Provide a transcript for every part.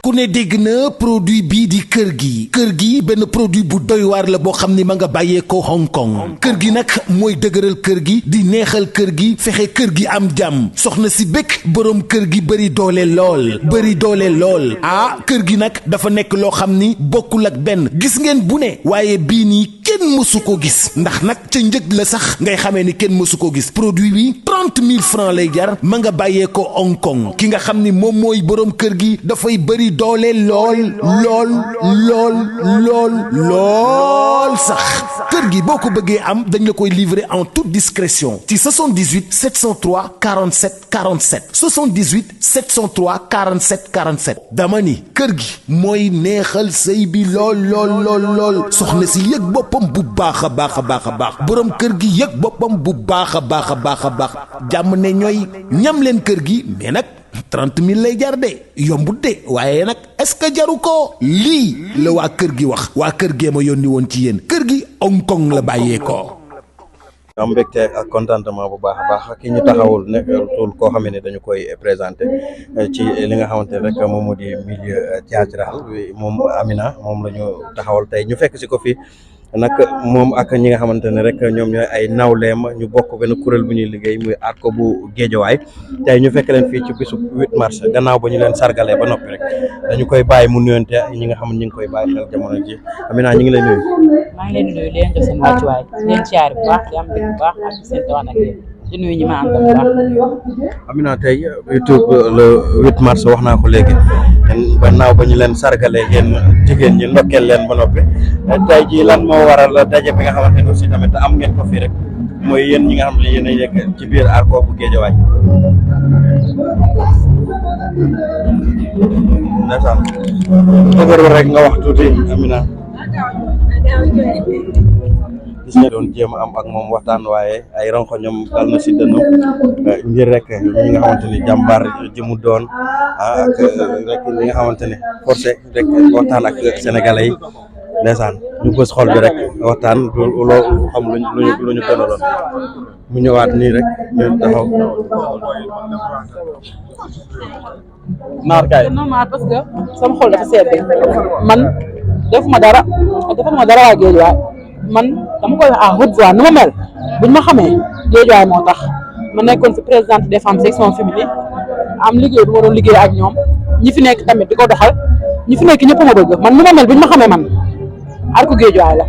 ku ne dégg na produit bii di kër gi benn produit bu doy waar la boo xam ni ma nga bàyyee ko Hong Kong kër gi nag mooy dëgëral kër gi di neexal kër gi fexe kër gi am jàmm soxna si bëgg boroom kër gi bëri doole lool ah kër gi nag dafa nekk loo xam ni bokkul ak benn gis ngeen bu ne waaye bii nii kenn mësu ko gis ndax nag ca njëg la sax ngay xamee ni kenn mësu ko gis produit bi 30 000 francs lay jar ma nga bàyyee ko Hong Kong ki nga xam ni moom mooy boroom kër gi dafay bëri doole lool sax kër gi boo ko bëggee am dañ la koy livrer en toute discrétion ci 78 703 47 47 78 703 47 47 dama ni kër gi mooy neexal sëy bi lool soxna si yëg boppam bu baax a baax boroom kër gi yëg boppam bu baax a baax jàmm ne ñooy ñam leen kër gi mais nag 30 000 lay jar de yombut de waaye nag est-ce que jaru ko lii la waa kër gi wax waa kër gee ma yónni woon ci yéen kër gi Hong Kong la bàyyee ko. am mbégte ak contentement bu baax a baax ki ñu taxawul nekkatul koo xam ne dañu koy présenté ci li nga xamante ne rek moom moo di milieu théâtral moom Amina moom la ñu taxawal tey ñu fekk si ko fii nag moom ak ñi nga xamante ne rek ñoom ñooy ay nawleem ñu bokk benn kuréel bu ñuy liggéey muy ARCO bu Géejawaay tey ñu fekk leen fii ci bisu 8 mars gannaaw ba ñu leen sargalee ba noppi rek dañu koy bàyyi mu nuyonte ñi nga xam ne ñu ngi koy bàyyi xel jamono ji Amina ñu ngi lay nuyu. maa ngi leen di nuyu leen jox seen wàccuwaay leen siyaare bu baax di am mbég bu baax ak seen tawaan ak yéen di nuyu ñi ma àndal bu baax. Amina tey YouTube le 8 mars wax naa ko léegi gannaaw ba ñu leen sargalee yéen jigéen ñi ndokkeel leen ba noppi tey jii lan moo waral daje bi nga xamante ne aussi tamit am ngeen ko fii rek mooy yéen ñi nga xam ne yéen a yegg ci biir ARCO bu Géejawaay. ndeysaan dëgëru rek nga wax tuuti Amina. gis nga doon jéem a am ak moom waxtaan waaye ay ronko ñoom dal na si dënnu ngir rek ñi nga xamante ni jàmbaar ji mu doon ak rek ñi nga xamante ne forcé rek waxtaan ak sénégalais yi ndeysaan ñu bës xol bi rek waxtaan loo xam lu ñu tënaloon mu ñëwaat nii rek ñu taxaw naar kay normal parce que sama xol dafa sedd man defuma dara waa Géejawaay man dama koy wax à haute voix nu ma mel buñ ma xamee Géejawaay moo tax ma nekkoon fi présidente des femmes section féminine am liggéey bu ma doon liggéey ak ñoom ñi fi nekk tamit di ko doxal ñi fi nekk ñëpp ma bëgg man nu ma mel buñ ma xamee man ARCO Géejawaay la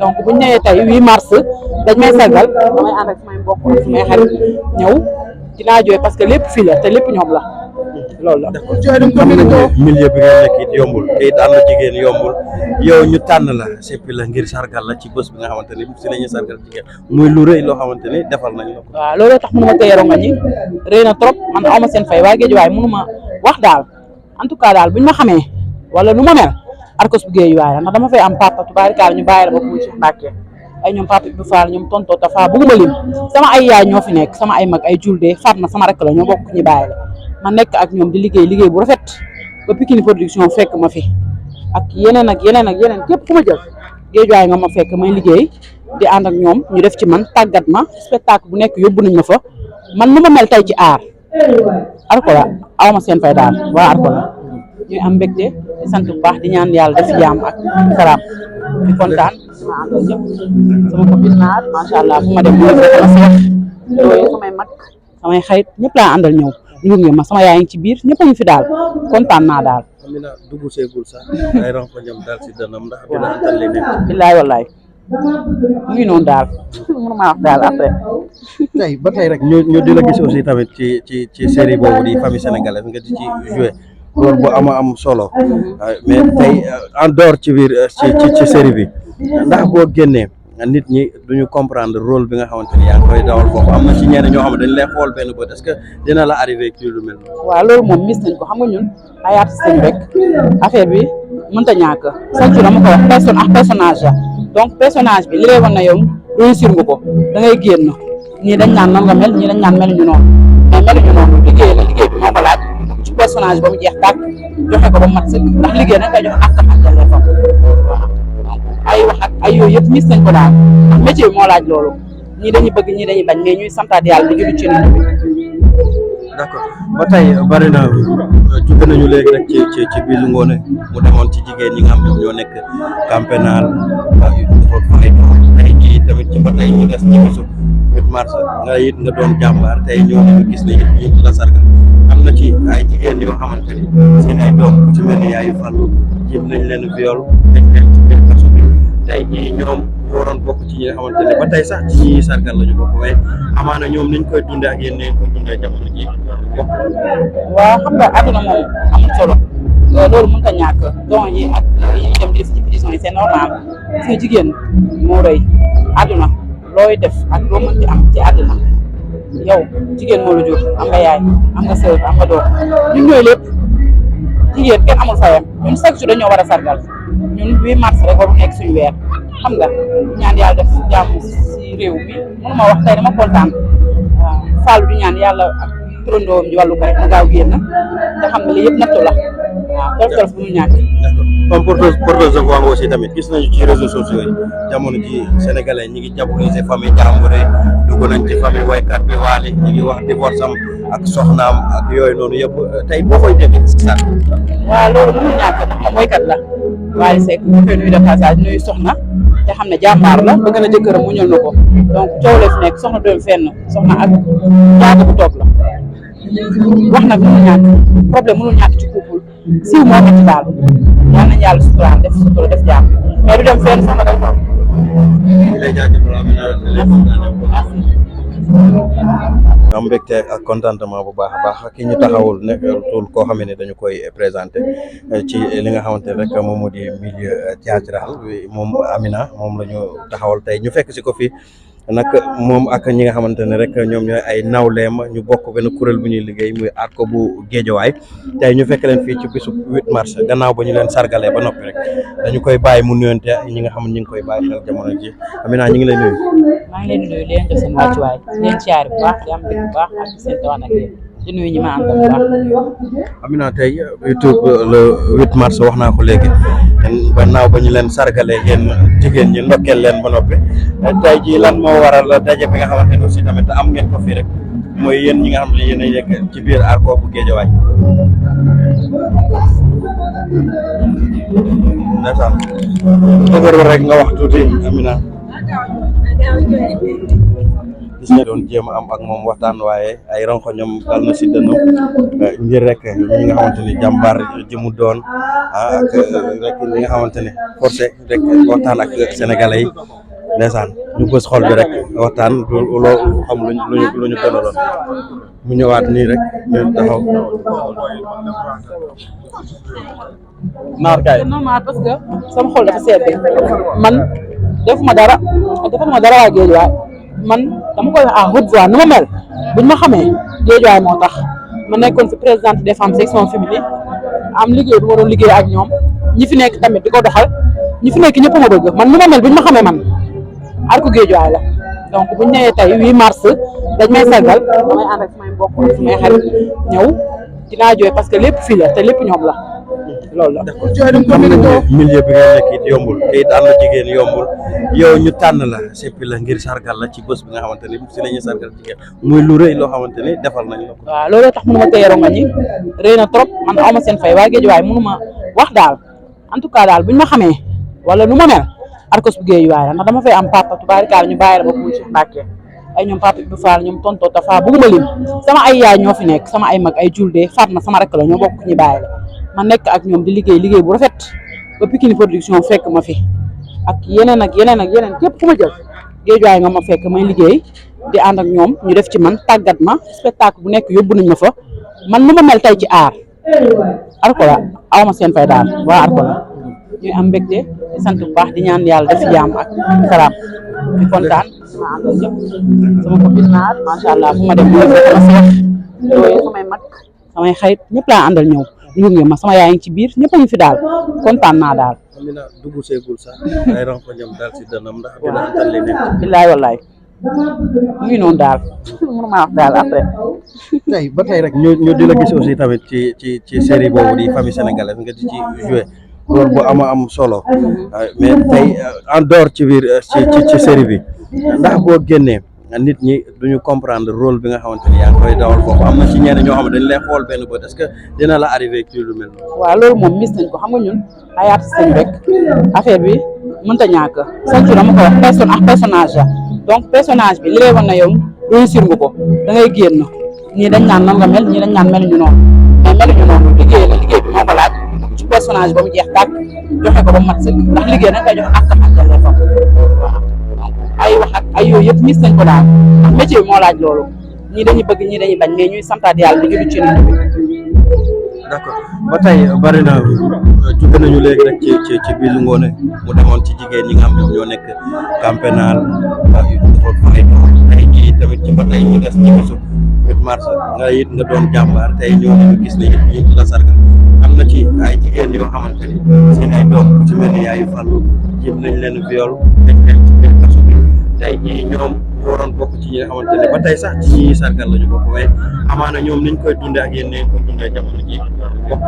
donc buñ ñëwee tey 8 mars dañ may sargal damay ànd ak samay mbokk ak samay xarit ñëw dinaa jooy parce que lépp fii la te lépp ñoom la loolu la. milieu bi nga nekk it yombul te it ànd jigéen yombul yow ñu tànn la seppi la ngir sargal la ci bés bi nga xamante ni si la ñuy sargal jigéen muy lu rëy loo xamante ni defal nañ la ko. waaw looloo tax mënu ma tey ronga ñi rëy na trop man awma seen fay waa Géejawaay mënu ma wax daal en tout cas daal buñ ma xamee wala nu ma mel ARCO bu Géejawaay la ndax dama fay am papa tubaarikaal ñu bàyyi la ba mu Cheikh Mbacke ay ñoom papa Ibou Fall ñoom tonto Tafa bëgguma lim sama ay yaay ñoo fi nekk sama ay mag ay julde Fatma sama rek la ñoo bokk ñu bàyyi la ma nekk ak ñoom di liggéey bu rafet ba Pikini production fekk ma fi ak yeneen képp ku ma jël Géejawaay nga ma fekk may liggéey di ànd ak ñoom ñu def ci man tàggat ma spectacle bu nekk yóbbu nañ ma fa man nu ma mel tey ci aar ARCO la aw ma seen fay daal waa ARCO la ñuy am mbégte di sant bu baax di ñaan yàlla def jàmm ak salaam di kontaan ma àndal ñëpp sama copine naar macha allah fu ma dem mu def sama seex yooyu samay mag samay xarit ñëpp laa àndal ñëw ñu ngi ma sama yaay ngi ci biir ñëpp a ngi fi daal kontaan naa daal. Amina dugg seegul sax ay ronko ñoom daal si dënnam ndax dina antal leneen. billaay wallaay mu ngi noonu daal mënu maa wax daal après. tey ba tey rek ñu di la gis aussi tamit ci série boobu di famille sénégalaise nga di ci joué rôle bu am solo mais tey en dehors ci biir ci série bi ndax boo génnee nit ñi duñu comprendre rôle bi nga xamante ni yaa ngi koy dawal foofu am na ci ñeneen ñoo xam ne dañ lay xool benn bët est-ce que dina la arrivé ci lu mel noonu. waaw loolu moom mis nañ ko xam nga ñun ay artistes lañ rek affaire bi mënut a ñàkk chaque jour dama ko wax personnage la donc personnage bi li lay wan na yow réussir nga ko da ngay génn ñii dañ naan nan nga mel ñii dañ naan meluñu noonu mais meluñu noonu liggéey bi moo ko laaj ci personnage ba mu jeex tàkk joxe ko ba mat sëkk ndax liggéey dañ koy joxe ak téléphone waaw ay wax ak ay yooyu yëpp mis nañ ko daal ndax métier bi moo laaj loolu ñii dañuy bëgg ñii dañuy bañ mais ñuy santaat yàlla di julli ci nit ñi d'accord ba tey bari na jóge nañu léegi rek ci bisu ngoone mu demoon ci jigéen ñi nga xam ne ñoo nekk camp pénal dafa fay tey jii tamit ci ba tey ñu des ci bisu 8 mars nga it nga doon jàmbaar tey ñoo nañu gis ne it ñu la sargal am na ci ay jigéen yoo xamante ni seen ay doom ci mel ni yaayu Fallou jëm nañ leen viol dañ leen ci biir kaso bi tey jii ñoom ñu waroon bokk ci ñi nga xamante ne ba tey sax ci ñi sargal la ñu bokk waaye amaana ñoom niñ koy dundee ak yéen niñ koy dundee jamono ji bokk. waaw xam nga àdduna moom amul solo loolu mënut a ñàkk don yi ak yi ñu dem di ci prison yi c'est normal parce que jigéen moo rëy àdduna looy def ak loo mën ci am ci àdduna yow jigéen moo la jur am nga yaay am nga sœur am nga doom ñun ñooy lépp jigéen kenn amul fayam ñun chaque jour dañoo war a sargal ñun 8 mars rek waru nekk suñu weer xam nga ñaan yàlla def jàmm si réew mi mënu ma wax tey dama kontaan waaw Fallou di ñaan yàlla ak turandoom ji wàllu ko rek mu gaaw génn te xam ne li yëpp nattu la waaw tolof bu mu ñàkk. comme porteuse de voix aussi tamit gis nañu ci réseaux sociaux yi jamono ji sénégalais ñi ngi diaboliser famille jàmbur dugg nañ ci famille waykat bi Wally ñi ngi wax divorce am ak soxnaam ak yooyu noonu yëpp tey boo koy dégg sax. waaw loolu mënul ñàkk ndax waykat la Wally Seck ñu koy nuyu de passage nuyu soxna te xam ne jàmbaar la bëgg na jëkkëram mu ñëw na ko donc coow la fi nekk soxna doom fenn soxna ak jaata bu toog la wax nag mënul ñàkk problème mënul ñàkk ci couple siiw moo ci daal yal nañu yàlla suturaal def sutura def jàmm mais du dem fenn soxna day toog. am mbégte ak contentement bu baax a baax ki ñu taxawul nekkatul koo xam ne dañu koy présenté ci li nga xamante ne rek moom moo di milieu théâtral moom Amina moom la ñu taxawal tey ñu fekk si ko fii nag moom ak ñi nga xamante ne rek ñoom ñooy ay nawleem ñu bokk benn kuréel bu ñuy liggéey muy aat ko bu Géejawaay tey ñu fekk leen fii ci bisu 8 mars gannaaw ba ñu leen sargalee ba noppi rek dañu koy bàyyi mu nuyonte ñi nga xam ne ñu ngi koy bàyyi xel jamono ji Amina ñu ngi lay nuyu. maa ngi leen di nuyu leen jox seen wàccuwaay leen ciyaari bu baax di am mbir bu baax ak seen tawaan ak yéen di nuyu ñi ma àndal bu baax. Amina tey YouTube le 8 mars wax naa ko léegi gannaaw ba ñu leen sargalee yéen jigéen ñi ndokkeel leen ba noppi tey jii lan moo waral daje bi nga xamante ne aussi tamit am ngeen ko fii rek mooy yéen ñi nga xam ne yéen a yegg ci biir arko bu Géejawaay. ndeysaan dëgër rek nga wax tuuti Amina. gis nga doon jéem a am ak moom waxtaan waaye ay ronko ñoom dal na si dënnam ngir rek ñi nga xamante ni jàmbaar ji mu doon ak rek ñi nga xamante ni forcé rek waxtaan ak sénégalais yi ndeysaan ñu bës xol bi rek waxtaan loo xam lu ñu gënaloon mu ñëwaat nii rek ñu taxaw. naar kay c'est normal parce que sama xol dafa sedd man defuma dara waa Géejawaay man dama koy wax à haute voix nu ma mel buñ ma xamee Géejawaay moo tax ma nekkoon fi présidente des femmes section féminine am liggéey bu ma doon liggéey ak ñoom ñi fi nekk tamit di ko doxal ñi fi nekk ñëpp ma bëgg man nu ma mel buñ ma xamee man arko Géejawaay la donc buñ ñëwee tey 8 mars dañ may sargal damay ànd ak samay mbokk ak samay xarit ñëw dinaa jooy parce que lépp fii la te lépp ñoom la loolu la. d'accord milieu bi nga nekk it yombul te it ànd jigéen yombul yow ñu tànn la seppi la ngir sargal la ci bés bi nga xamante ni si la ñuy sargal jigéen muy lu rëy loo xamante ni defal nañ la ko. waaw looloo tax mënu ma téye rongoñ ñi rëy na trop man aw ma seen fay waa Géejawaay mënu ma wax daal en tout cas daal buñ ma xamee wala nu ma mel Arcos bu Géejawaay la ndax dama fay am papa tubaarikaal ñu bàyyi la ba ku ci Mbàkke ay ñoom papa Ibou Fall ñoom tonto Tafa bëgguma lim sama ay yaay ñoo fi nekk sama ay mag ay julde Fatma sama rakk la ñoo bokk ñu bàyyi la ma nekk ak ñoom di liggéey bu rafet ba Pikini production fekk ma fi ak yeneen képp ku ma jël Géejawaay nga ma fekk may liggéey di ànd ak ñoom ñu def ci man tàggat ma spectacle bu nekk yóbbu nañ ma fa man nu ma mel tey ci aar Arko la aw ma seen fay daal waa Arko la ñuy am mbégte di sant bu baax di ñaan yàlla def jàmm ak salaam di kontaan sama àndal ñëpp sama copine naar macha allah fu ma dem mooy sama seex yooyu samay mag samay xarit ñëpp laa àndal ñëw ñu ngi ma sama yaay ngi ci biir ñëpp a ngi fi daal kontaan naa daal. Amina dugg seegul sax ay ronko ñoom daal si dënnam ndax dina antal li nekk. billaay wallaay mu ngi noonu daal mënu maa wax daal après. tey ba tey rek ñu di la gis aussi tamit ci série boobu di famille sénégalaise nga di ci joué rôle bu am solo mais tey en dehors ci biir ci série bi ndax boo génnee nit ñi duñu comprendre rôle bi nga xamante ni yaa ngi koy dawal foofu am na ci ñenn ñoo xam ne dañ lay xool benn bët est-ce que dina la arrivé ci lu mel noonu. waaw loolu moom mis nañ ko xam nga ñun ay artistes lañu rek affaire bi mënta ñàkk chaque jour dama ko wax personne ak personnage la donc personnage bi li lay wan na yow réussir nga ko da ngay génn ñii dañ naan nan nga mel ñii dañ naan meluñu noonu mais meluñu noonu liggéey la liggéey bi moo ko laaj ci personnage ba mu jeex tàkk joxe ko ba mu mat sëkk ndax liggéey nag ngay jox ak xamante waaw donc ay wax ak ay yooyu yëpp mis nañ ko daal ndax métier bi moo laaj loolu ñii dañuy bëgg ñii dañuy bañ mais ñuy santaat yàlla di julli ci nit bi. d'accord ba tey bari na jóge nañu léegi rek ci Bijou Ngoné mu demoon ci jigéen ñi nga xam ne ñoo nekk camp pénal tey jii tamit ci ba tey ñu des ci bisu 8 mars nga it nga doon jàmbaar tey ñoo ñu gis ne it ñu la sargal am na ci ay jigéen yoo xamante ni seen ay doom ku ci mel ni yaayu Fallou jéem nañ leen viol dañ leen ci biir kaso bi tey jii ñoom ñu waroon bokk ci ñi nga xamante ne ba tey sax ci ñi sargal la ñu bokk waaye amaana ñoom niñ koy dundee ak yéen nañ koy dundee jamono ji bokk.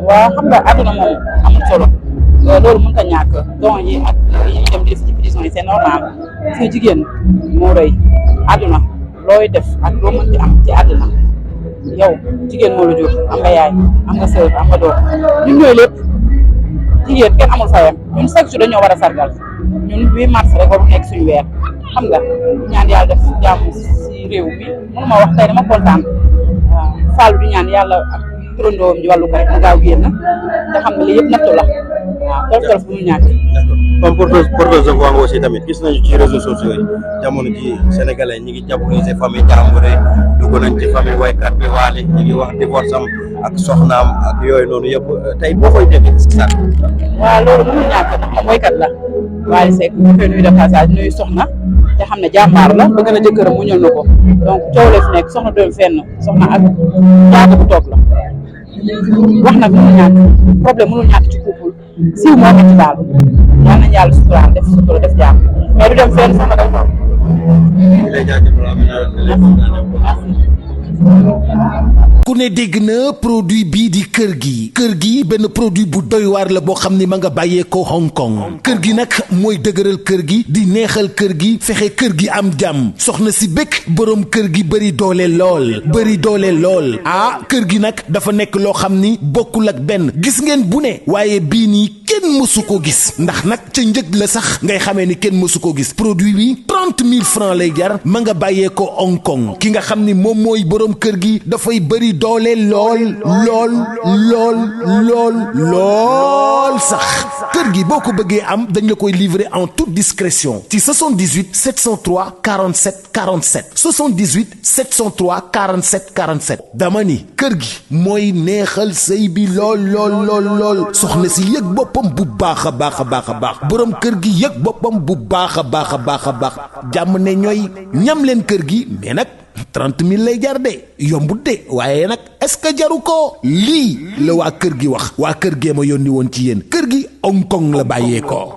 waaw xam nga àdduna moom amul solo loolu mënut a ñàkk don yi ak yi ñuy dem di ci prison yi c'est normal suñu jigéen moo rëy àdduna looy def ak loo mën ci am ci àdduna yow jigéen moo la jur am nga yaay am nga sœur am nga doom ñun ñooy lépp jigéen kenn amul fayam ñun chaque jour dañoo war a sargal ñun 8 mars rek waru nekk suñu weer xam nga ñaan yàlla def jàmm si réew mi mënuma wax tey dama kontaan waaw Fallou di ñaan yàlla ak turandoom ji wàllu ko rek mu gaaw génn te xam ne lii yëpp nattu la waaw tolof-tolof bu mu ñàkk. comme porteuse de voix nga aussi tamit gis nañu ci réseaux sociaux yi jamono ji sénégalais ñi ngi diaboliser famille jàmbur yi dugg nañ ci famille waykat bi Wally ñi ngi wax divorce am ak soxnaam ak yooyu noonu yëpp tey boo koy dégg sax. waaw loolu mënul ñàkk ndax waykat la Wally Seck ñu koy nuyu de passage nuyu soxna te xam ne jàmbaar la bëgg na jëkkëram mu ñëw na ko donc coow la fi nekk soxna doom fenn soxna ak jaaga bu toog la wax nag mënul ñàkk problème mënul ñàkk ci couple siiw moo metti daal yal nañ yàlla suturaal def sutura def jàmm mais du dem fenn soxna day toog. ku ne dégg na produit bii di kër gi benn produit bu doy waar la boo xam ni ma nga bàyyee ko Hong Kong kër gi nag mooy dëgëral kër gi di neexal kër gi fexe kër gi am jàmm soxna si bëgg boroom kër gi bëri doole lool ah kër gi nag dafa nekk loo xam ni bokkul ak benn gis ngeen bu ne waaye bii nii kenn mësu ko gis ndax nag ca njëg la sax ngay xamee ni kenn mësu ko gis produit bi 30 000 francs lay jar ma nga bàyyee ko Hong Kong ki nga xam ni moom mooy boroom kër gi dafay bëri doole lool sax kër gi boo ko bëggee am dañ la koy livrer en toute discrétion ci 78 703 47 47 78 703 47 47 dama ni kër gi mooy neexal sëy bi lool soxna si yëg boppam bu baax a baax boroom kër gi yëg boppam bu baax a baax jàmm ne ñooy ñam leen kër gi mais nag 30 000 lay jar de yombut de waaye nag est-ce que jaru ko lii la waa kër gi wax waa kër gee ma yónni woon ci yéen kër gi Hong Kong la bàyyee ko